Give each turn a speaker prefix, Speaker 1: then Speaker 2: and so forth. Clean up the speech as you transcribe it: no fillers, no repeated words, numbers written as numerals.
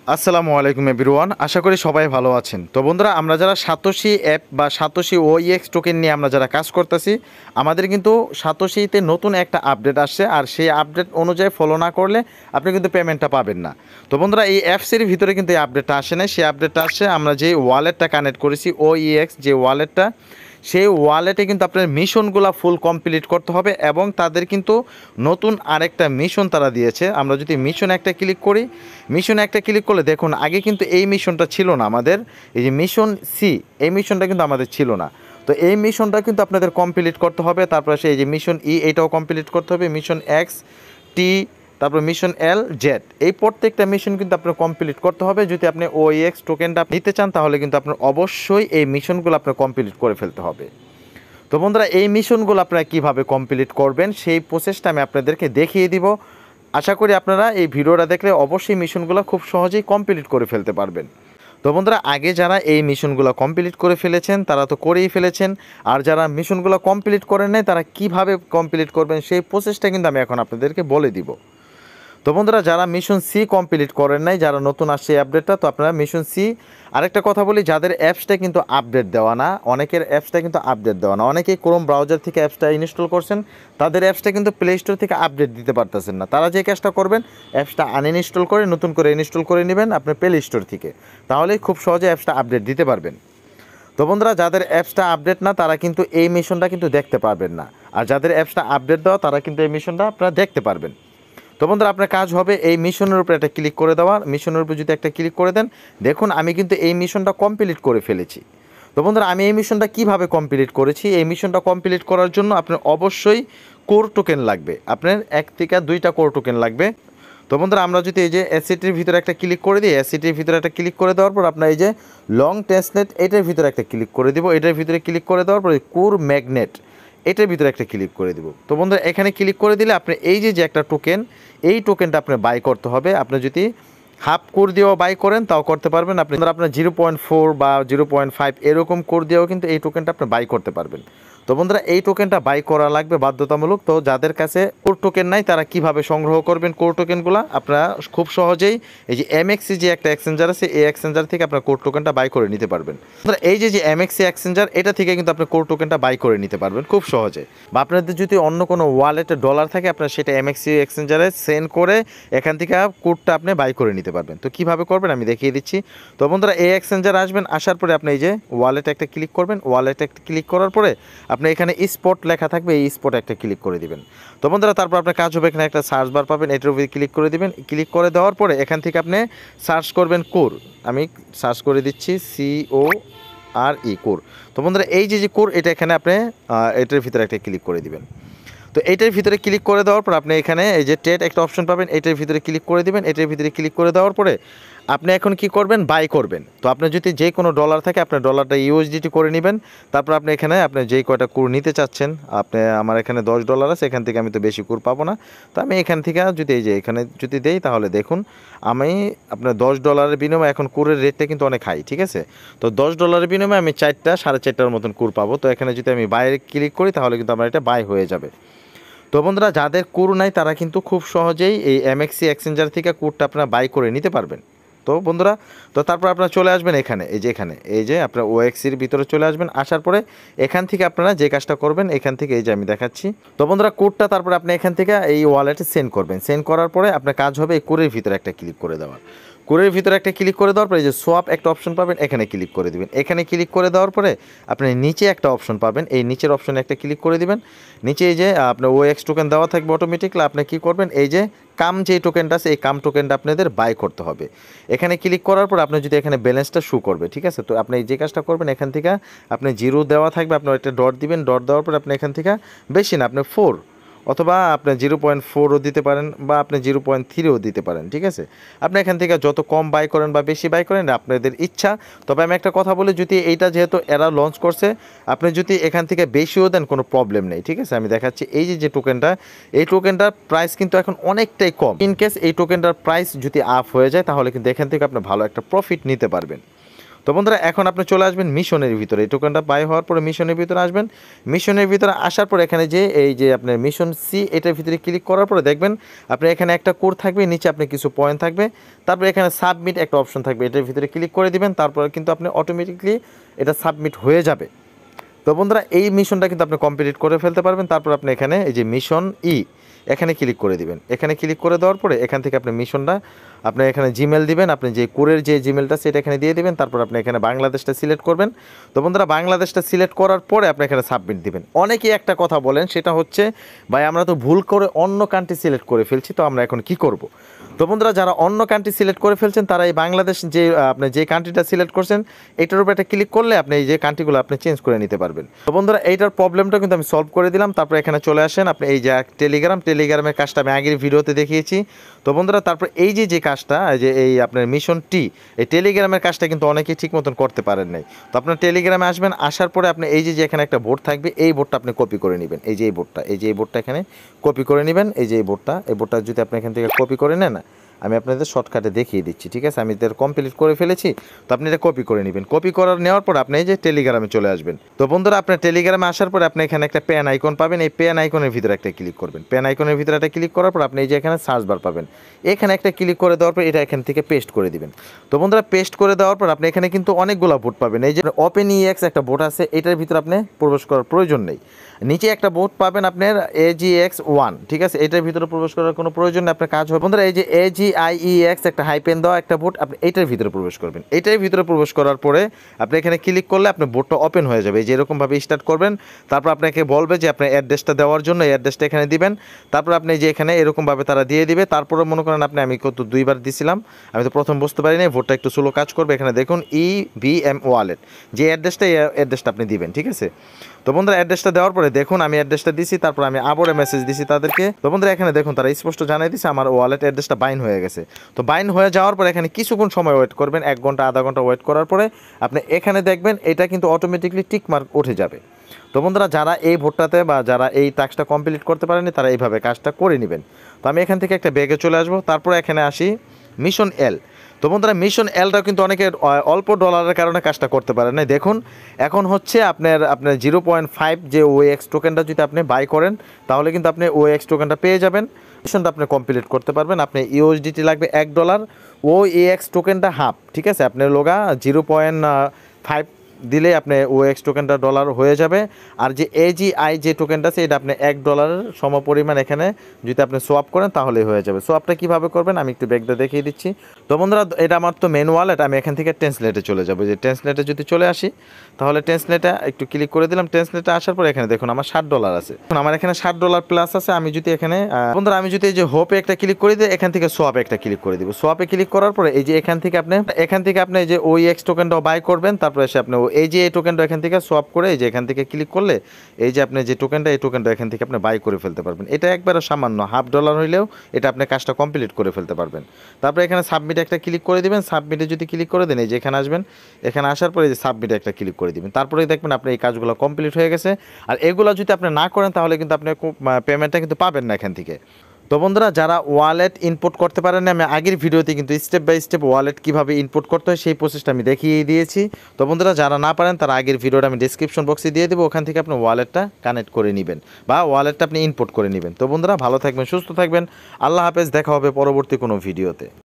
Speaker 1: আসসালামু আলাইকুম এভরিওয়ান, আশা করি সবাই ভালো আছেন। তো বন্ধুরা, আমরা যারা সাতোশি অ্যাপ বা সাতোশি ওইএক্স টোকেন নিয়ে আমরা যারা কাজ করতেছি, আমাদের কিন্তু সাতোশিতে নতুন একটা আপডেট আসছে, আর সেই আপডেট অনুযায়ী ফলো না করলে আপনি কিন্তু পেমেন্টটা পাবেন না। তো বন্ধুরা, এই অ্যাপসের ভিতরে কিন্তু এই আপডেটটা আসে না, সেই আপডেটটা আসছে আমরা যে ওয়ালেটটা কানেক্ট করেছি ওইএক্স যে ওয়ালেটটা, সেই ওয়ালেটে কিন্তু আপনার মিশনগুলো ফুল কমপ্লিট করতে হবে এবং তাদের কিন্তু নতুন আরেকটা মিশন তারা দিয়েছে। আমরা যদি মিশন একটা ক্লিক করি, মিশন একটা ক্লিক করলে দেখুন আগে কিন্তু এই মিশনটা ছিল না আমাদের, এই যে মিশন সি, এই মিশনটা কিন্তু আমাদের ছিল না। তো এই মিশনটা কিন্তু আপনাদের কমপ্লিট করতে হবে। তারপরে সেই যে মিশন ই, এইটাও কমপ্লিট করতে হবে, মিশন এক্স, টি, তারপর মিশন এল, জেড, এই প্রত্যেকটা মিশন কিন্তু আপনার কমপ্লিট করতে হবে। যদি আপনি ওইএক্স টোকেনটা নিতে চান তাহলে কিন্তু আপনার অবশ্যই এই মিশনগুলো আপনার কমপ্লিট করে ফেলতে হবে। তো বন্ধুরা, এই মিশনগুলো আপনারা কীভাবে কমপ্লিট করবেন সেই প্রসেসটা আমি আপনাদেরকে দেখিয়ে দিব। আশা করি আপনারা এই ভিডিওটা দেখলে অবশ্যই মিশনগুলো খুব সহজেই কমপ্লিট করে ফেলতে পারবেন। তো বন্ধুরা, আগে যারা এই মিশনগুলো কমপ্লিট করে ফেলেছেন তারা তো করেই ফেলেছেন, আর যারা মিশনগুলো কমপ্লিট করেন নাই তারা কিভাবে কমপ্লিট করবেন সেই প্রসেসটা কিন্তু আমি এখন আপনাদেরকে বলে দিব। তো বন্ধুরা, যারা মিশন সি কমপ্লিট করেন নাই, যারা নতুন আসছে এই আপডেটটা, তো আপনারা মিশন সি, আরেকটা কথা বলি, যাদের অ্যাপসটা কিন্তু আপডেট দেওয়া না, অনেকের অ্যাপসটা কিন্তু আপডেট দেওয়া না, অনেকেই ক্রোম ব্রাউজার থেকে অ্যাপসটা ইনস্টল করছেন, তাদের অ্যাপসটা কিন্তু প্লে স্টোর থেকে আপডেট দিতে পারতেছেন না। তারা যে কাজটা করবেন, অ্যাপসটা আনইনস্টল করে নতুন করে ইনস্টল করে নেবেন আপনার প্লে স্টোর থেকে, তাহলেই খুব সহজে অ্যাপসটা আপডেট দিতে পারবেন। তো বন্ধুরা, যাদের অ্যাপসটা আপডেট না তারা কিন্তু এই মিশনটা কিন্তু দেখতে পারবেন না, আর যাদের অ্যাপসটা আপডেট দেওয়া তারা কিন্তু এই মিশনটা আপনারা দেখতে পারবেন। তো বন্ধুরা, আপনার কাজ হবে এই মিশনের উপরে একটা ক্লিক করে দেওয়া। মিশনের উপরে যদি একটা ক্লিক করে দেন, দেখুন আমি কিন্তু এই মিশনটা কমপ্লিট করে ফেলেছি। তো বন্ধুরা, আমি এই মিশনটা কিভাবে কমপ্লিট করেছি, এই মিশনটা কমপ্লিট করার জন্য আপনার অবশ্যই কোর টোকেন লাগবে, আপনার 1 থেকে 2টা কোর টোকেন লাগবে। তো বন্ধুরা, আমরা যদি এই যে এসিটির ভিতরে একটা ক্লিক করে দিই, এসিটির ভিতরে একটা ক্লিক করে দেওয়ার পর আপনার এই যে লং টেস্টনেট, এটার ভিতরে একটা ক্লিক করে দিব, এটার ভিতরে ক্লিক করে দেওয়ার পরে কোর ম্যাগনেট, এটার ভিতরে একটা ক্লিক করে দিব। তো বন্ধুরা, এখানে ক্লিক করে দিলে আপনি এই যে একটা টোকেন, এই টোকেনটা আপনি বাই করতে হবে। আপনি যদি হাফ কোর দিয়েও বাই করেন তাও করতে পারবেন। আপনার 0.4 বা 0.5 এরকম কোর দিয়েও কিন্তু এই টোকেনটা আপনি বাই করতে পারবেন। তো বন্ধুরা, এই টোকেনটা বাই করা লাগবে বাধ্যতামূলক। তো যাদের কাছে কোর টোকেন নাই তারা কিভাবে সংগ্রহ করবেন কোর টোকেনগুলো, আপনারা খুব সহজেই এই যে এমএক্সি যে একটা এক্সচেঞ্জার আছে, এই এক্সচেঞ্জার থেকে আপনার কোর টোকেনটা বাই করে নিতে পারবেন। এই যে এমএক্সি এক্সচেঞ্জার, এটা থেকে কিন্তু আপনি কোর টোকেনটা বাই করে নিতে পারবেন খুব সহজে। বা আপনাদের যদি অন্য কোনো ওয়ালেটে ডলার থাকে, আপনার সেটা এমএক্সি এক্সচেঞ্জারে সেন্ড করে এখান থেকে কোডটা আপনি বাই করে নিতে পারবেন। তো কীভাবে করবেন আমি দেখিয়ে দিচ্ছি। তো বন্ধুরা, এই এক্সচেঞ্জার আসবেন, আসার পরে আপনি এই যে ওয়ালেটে একটা ক্লিক করবেন, ওয়ালেটে একটা ক্লিক করার পরে আপনি এখানে স্পট লেখা থাকবে, এই স্পটে একটা ক্লিক করে দিবেন। তো বন্ধুরা, তারপর আপনার কাজ হবে এখানে একটা সার্চ বার পাবেন, এটার উপরে ক্লিক করে দিবেন। ক্লিক করে দেওয়ার পরে এখান থেকে আপনি সার্চ করবেন কোর, আমি সার্চ করে দিচ্ছি CORE কোর। তো বন্ধুরা, এই যে কোর, এটা এখানে আপনি এটার ভিতরে একটা ক্লিক করে দিবেন। তো এটার ভিতরে ক্লিক করে দেওয়ার পর আপনি এখানে এই যে ট্রেড একটা অপশন পাবেন, এটার ভিতরে ক্লিক করে দিবেন। এটার ভিতরে ক্লিক করে দেওয়ার পরে আপনি এখন কি করবেন, বাই করবেন। তো আপনি যদি যে কোনো ডলার থাকে আপনার ডলারটা ইউএসডিটি করে নেবেন। তারপর আপনি এখানে আপনি যেই কয়টা কোর নিতে চাচ্ছেন, আপনি, আমার এখানে $10 আছে, এখান থেকে আমি তো বেশি কোর পাবো না, তো আমি এখান থেকে যদি এই যে এখানে যদি দেই তাহলে দেখুন আমি আপনার $10 বিনিময়ে এখন কোরের রেটটা কিন্তু অনেক হাই, ঠিক আছে। তো $10 বিনিময়ে আমি 4টা 4.5টার মতন কোর পাবো। তো এখানে যদি আমি বাইরে ক্লিক করি তাহলে কিন্তু আমার এটা বাই হয়ে যাবে। তো বন্ধুরা, যাদের কোর নাই তারা কিন্তু খুব সহজেই এই এমএক্সি এক্সচেঞ্জার থেকে কোরটা আপনারা বাই করে নিতে পারবেন। তো বন্ধুরা, তো তারপর আপনারা চলে আসবেন এখানে, এই যে আপনার ওএক্সির ভিতরে চলে আসবেন। আসার পরে এখান থেকে আপনারা যে কাজটা করবেন, এখান থেকে এই যে আমি দেখাচ্ছি। তো বন্ধুরা, কোডটা তারপরে আপনি এখান থেকে এই ওয়ালেটে সেন্ড করবেন। সেন্ড করার পরে আপনার কাজ হবে এই কোরের ভিতরে একটা ক্লিক করে দেওয়ার। কোরের ভিতরে একটা ক্লিক করে দেওয়ার পরে এই যে সোয়াপ একটা অপশন পাবেন, এখানে ক্লিক করে দিবেন। এখানে ক্লিক করে দেওয়ার পরে আপনি নিচে একটা অপশন পাবেন, এই নিচের অপশনে একটা ক্লিক করে দিবেন। নিচে এই যে আপনার ওএক্স টোকেন দেওয়া থাকবে অটোমেটিকলি, আপনি কী করবেন, এই যে কাম যে টোকেনটা আছে, এই কাম টোকেনটা আপনাদের বাই করতে হবে। এখানে ক্লিক করার পর আপনি যদি এখানে ব্যালেন্সটা শো করবে, ঠিক আছে। তো আপনি যে কাজটা করবেন, এখান থেকে আপনি 0 দেওয়া থাকবে, আপনার একটা ডট দিবেন। ডট দেওয়ার পর আপনি এখান থেকে বেশি না, আপনি 4 অথবা আপনি 0.4ও দিতে পারেন, বা আপনি 0.3ও দিতে পারেন, ঠিক আছে। আপনি এখান থেকে যত কম বাই করেন বা বেশি বাই করেন আপনাদের ইচ্ছা। তবে আমি একটা কথা বলি, যদি এইটা যেহেতু এরা লঞ্চ করছে, আপনি যদি এখান থেকে বেশিও দেন কোনো প্রবলেম নেই, ঠিক আছে। আমি দেখাচ্ছি এই যে টোকেনটা, এই টোকেনটার প্রাইস কিন্তু এখন অনেকটাই কম। ইনকেস এই টোকেনটার প্রাইস যদি আপ হয়ে যায় তাহলে কিন্তু এখান থেকে আপনি ভালো একটা প্রফিট নিতে পারবেন। তো বন্ধুরা এখন আপনি চলে আসবেন মিশনের ভিতরে, এই টোকেনটা বাই হওয়ার পরে মিশনের ভিতরে আসবেন। মিশনের ভিতরে আসার পর এখানে যে এই যে আপনার মিশন সি এটার ভিতরে ক্লিক করার পরে দেখবেন আপনি এখানে একটা কোড থাকবে, নিচে আপনি কিছু পয়েন্ট থাকবে, তারপরে এখানে সাবমিট একটা অপশন থাকবে, এটার ভিতরে ক্লিক করে দিবেন, তারপরে কিন্তু আপনি অটোমেটিকলি এটা সাবমিট হয়ে যাবে। তো বন্ধুরা এই মিশনটা কিন্তু আপনি কমপ্লিট করে ফেলতে পারবেন। তারপর আপনি এখানে এই যে মিশন ই এখানে ক্লিক করে দিবেন। এখানে ক্লিক করে দেওয়ার পরে এখান থেকে আপনি মিশনটা আপনি এখানে জিমেল দিবেন, আপনি যে কোরের যে জিমেলটা সেটা এখানে দিয়ে দিবেন, তারপর আপনি এখানে বাংলাদেশটা সিলেক্ট করবেন। তো বন্ধুরা বাংলাদেশটা সিলেক্ট করার পরে আপনি এখানে সাবমিট দিবেন। অনেকেই একটা কথা বলেন, সেটা হচ্ছে ভাই আমরা তো ভুল করে অন্য কান্ট্রি সিলেক্ট করে ফেলছি, তো আমরা এখন কি করব। তো বন্ধুরা যারা অন্য কান্ট্রি সিলেক্ট করে ফেলছেন তারা এই বাংলাদেশ যে আপনি যে কান্ট্রিটা সিলেক্ট করছেন এটার উপর একটা ক্লিক করলে আপনি এই যে কান্ট্রিগুলো আপনি চেঞ্জ করে নিতে পারবেন। তো বন্ধুরা এইটার প্রবলেমটা কিন্তু আমি সলভ করে দিলাম। তারপর এখানে চলে আসেন আপনি এই যে টেলিগ্রামের কাজটা আমি আগের ভিডিওতে দেখিয়েছি। তো বন্ধুরা তারপর এই যে কাজটা যে এই আপনার মিশন টি, এই টেলিগ্রামের কাজটা কিন্তু অনেকেই ঠিক মতন করতে পারেন নাই। তো আপনার টেলিগ্রামে আসবেন, আসার পরে আপনি এই যে এখানে একটা বোর্ড থাকবে, এই বোর্ডটা আপনি কপি করে নেবেন। এই যে এই বোর্ডটা এখানে কপি করে নেবেন। এই যে এই বোর্ডটা যদি আপনি এখান থেকে কপি করে নেন, আমি আপনাদের শর্টকাটে দেখিয়ে দিচ্ছি, ঠিক আছে। আমি এদের কমপ্লিট করে ফেলেছি, তো আপনি এটা কপি করে নেবেন। কপি করার নেওয়ার পর আপনি এই যে টেলিগ্রামে চলে আসবেন। তো বন্ধুরা আপনার টেলিগ্রামে আসার পরে আপনি এখানে একটা পেন আইকন পাবেন, এই পেন আইকনের ভিতরে একটা ক্লিক করবেন। পেন আইকনের ভিতরে একটা ক্লিক করার পর আপনি এই যে এখানে সার্চ বার পাবেন, এখানে একটা ক্লিক করে দেওয়ার পর এটা এখান থেকে পেস্ট করে দিবেন। তো বন্ধুরা পেস্ট করে দেওয়ার পর আপনি এখানে কিন্তু অনেকগুলো বোর্ড পাবেন। এই যে ওপেন ইএক্স একটা বোর্ড আছে, এটার ভিতরে আপনি প্রবেশ করার প্রয়োজন নেই। নিচে একটা বোর্ড পাবেন আপনার AGX1, ঠিক আছে, এটার ভিতরে প্রবেশ করার কোনো প্রয়োজন নেই, আপনার কাজ হবে বন্ধুরা এই যে AGIEX একটা হাইপেন দেওয়া একটা বোর্ড, আপনি এটার ভিতরে প্রবেশ করবেন। এটার ভিতরে প্রবেশ করার পরে আপনি এখানে ক্লিক করলে আপনার বোর্ডটা ওপেন হয়ে যাবে। যে এরকমভাবে স্টার্ট করবেন, তারপর আপনাকে বলবে যে আপনার অ্যাড্রেসটা দেওয়ার জন্য, এই অ্যাড্রেসটা এখানে দিবেন। তারপর আপনি যে এখানে এরকমভাবে তারা দিয়ে দিবে। তারপরে মনে করেন আমি কত 2বার দিছিলাম, আমি তো প্রথম বুঝতে পারিনি, বোর্ডটা একটু স্লো কাজ করবে। এখানে দেখুন EVM ওয়ালেট, যে অ্যাড্রেসটা আপনি দিবেন, ঠিক আছে। তো বন্ধুরা অ্যাড্রেসটা দেওয়ার পরে দেখুন আমি অ্যাড্রেসটা দিছি, তারপর আমি আবারও মেসেজ দিছি তাদেরকে। তো বন্ধুরা এখানে দেখুন তারা স্পষ্ট জানাই দিছে আমার ওয়ালেট অ্যাড্রেসটা বাইন হয়ে গেছে। তো বাইন হয়ে যাওয়ার পরে এখানে কিছুক্ষণ সময় ওয়েট করবেন, 1 ঘন্টা আধা ঘন্টা ওয়েট করার পরে আপনি এখানে দেখবেন এটা কিন্তু অটোমেটিকলি টিক মার্ক উঠে যাবে। তো বন্ধুরা যারা এই ভোটটাতে বা যারা এই টাস্কটা কমপ্লিট করতে পারেনি তারা এইভাবে কাজটা করে নেবেন। তো আমি এখান থেকে একটা ব্যাগে চলে আসবো, তারপর এখানে আসি মিশন এল। তো বন্ধুরা মিশন এলটাও কিন্তু অনেকে অল্প ডলারের কারণে কাজটা করতে পারেন না। দেখুন এখন হচ্ছে আপনার 0.5 যে OAX টোকেনটা যদি আপনি বাই করেন তাহলে কিন্তু আপনি OAX টোকেনটা পেয়ে যাবেন, মিশনটা আপনি কমপ্লিট করতে পারবেন। আপনি USDT লাগবে $1, OAX টোকেনটা হাফ, ঠিক আছে, আপনার লোগা 0.5 দিলে আপনি OAX টোকেনটা ডলার হয়ে যাবে। আর যে AGI যে টোকেনটা আছে এটা আপনি $1 সমপরিমাণ এখানে যদি আপনি সোয়াপ করেন তাহলেই হয়ে যাবে। সোয়াপটা কীভাবে করবেন আমি একটু ব্যাগটা দেখিয়ে দিচ্ছি। তো বন্ধুরা এটা আমার তো মেন ওয়ালেট, আমি এখান থেকে ট্রান্সলেটে চলে যাবো। যে ট্রান্সলেটে যদি চলে আসি তাহলে ট্রান্সলেটে একটু ক্লিক করে দিলাম। ট্রান্সলেটে আসার পর এখানে দেখুন আমার $60 আছে, আমার এখানে $60 প্লাস আছে। আমি যদি এখানে বন্ধুরা আমি যদি এই যে হোপে একটা ক্লিক করে দিই, এখান থেকে সোয়াপে একটা ক্লিক করে দিব। সোয়াপে ক্লিক করার পরে এই যে এখান থেকে আপনি এই যে OAX টোকেনটাও বাই করবেন, তারপরে এসে আপনি এই যে এই টোকেনটা এখান থেকে সোয়াপ করে এই যে এখান থেকে ক্লিক করলে এই যে আপনি যে টোকেনটা এই টোকেনটা এখান থেকে আপনি বাই করে ফেলতে পারবেন। এটা একবারে সামান্য $50 হইলেও এটা আপনি কাজটা কমপ্লিট করে ফেলতে পারবেন। তারপরে এখানে সাবমিট একটা ক্লিক করে দিবেন। সাবমিটে যদি ক্লিক করে দেন এই যে এখানে আসবেন, এখানে আসার পরে এই যে সাবমিটে একটা ক্লিক করে দিবেন। তারপরেই দেখবেন আপনি এই কাজগুলো কমপ্লিট হয়ে গেছে। আর এগুলো যদি আপনি না করেন তাহলে কিন্তু আপনি পেমেন্টটা কিন্তু পাবেন না এখান থেকে। তো বন্ধুরা যারা ওয়ালেট ইনপুট করতে পারেন না, আমি আগের ভিডিওতে কিন্তু স্টেপ বাই স্টেপ ওয়ালেট কীভাবে ইনপুট করতে হয় সেই প্রসেসটা আমি দেখিয়ে দিয়েছি। তো বন্ধুরা যারা না পারেন তারা আগের ভিডিওটা আমি ডিসক্রিপশন বক্সে দিয়ে দেবো, ওখান থেকে আপনি ওয়ালেটটা কানেক্ট করে নেবেন বা ওয়ালেটটা আপনি ইনপুট করে নেবেন। তো বন্ধুরা ভালো থাকবেন, সুস্থ থাকবেন, আল্লাহ হাফেজ, দেখা হবে পরবর্তী কোনো ভিডিওতে।